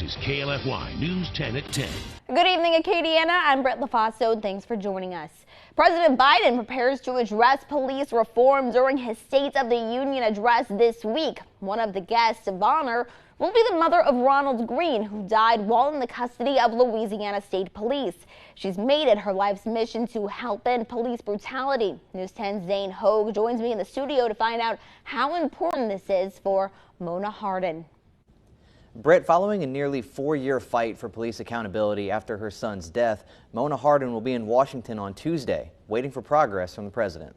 is KLFY News 10 at 10. Good evening, Acadiana. I'm Brett LaFasso, and thanks for joining us. President Biden prepares to address police reform during his State of the Union address this week. One of the guests of honor will be the mother of Ronald Greene, who died while in the custody of Louisiana State Police. She's made it her life's mission to help end police brutality. News 10's Zane Hogue joins me in the studio to find out how important this is for Mona Hardin. Brett, following a nearly 4-year fight for police accountability after her son's death, Mona Hardin will be in Washington on Tuesday, waiting for progress from the president.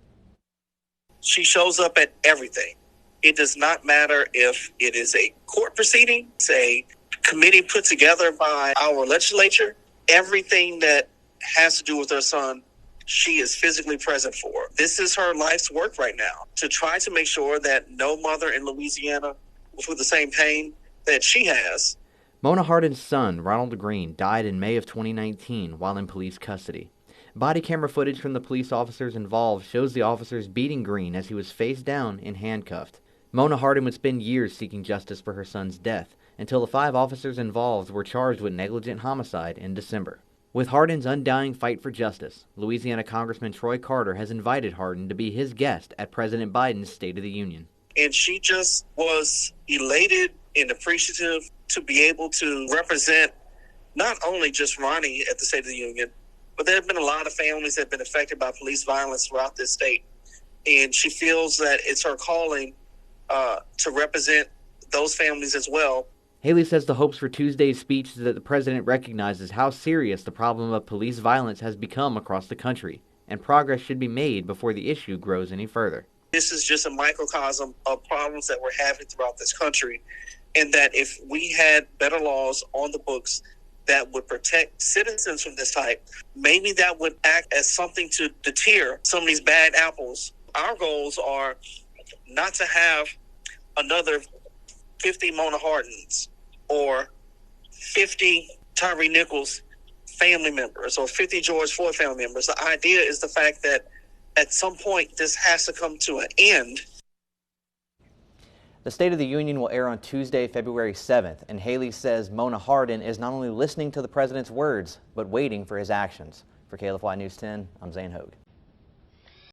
She shows up at everything. It does not matter if it is a court proceeding, it's a committee put together by our legislature. Everything that has to do with her son, she is physically present for. This is her life's work right now, to try to make sure that no mother in Louisiana will feel the same pain that she has. Mona Hardin's son, Ronald Greene, died in May of 2019 while in police custody. Body camera footage from the police officers involved shows the officers beating Greene as he was face down and handcuffed. Mona Hardin would spend years seeking justice for her son's death until the 5 officers involved were charged with negligent homicide in December. With Hardin's undying fight for justice, Louisiana Congressman Troy Carter has invited Hardin to be his guest at President Biden's State of the Union. And she just was elated and appreciative to be able to represent not only just Ronnie at the State of the Union, but there have been a lot of families that have been affected by police violence throughout this state. And she feels that it's her calling to represent those families as well. Haley says the hopes for Tuesday's speech is that the president recognizes how serious the problem of police violence has become across the country, and progress should be made before the issue grows any further. This is just a microcosm of problems that we're having throughout this country, and that if we had better laws on the books that would protect citizens from this type, maybe that would act as something to deter some of these bad apples. Our goals are not to have another 50 Mona Hardins or 50 Tyree Nichols family members or 50 George Floyd family members. The idea is the fact that at some point this has to come to an end. The State of the Union will air on Tuesday, February 7th, and Haley says Mona Hardin is not only listening to the president's words, but waiting for his actions. For KLFY News 10, I'm Zane Hogue.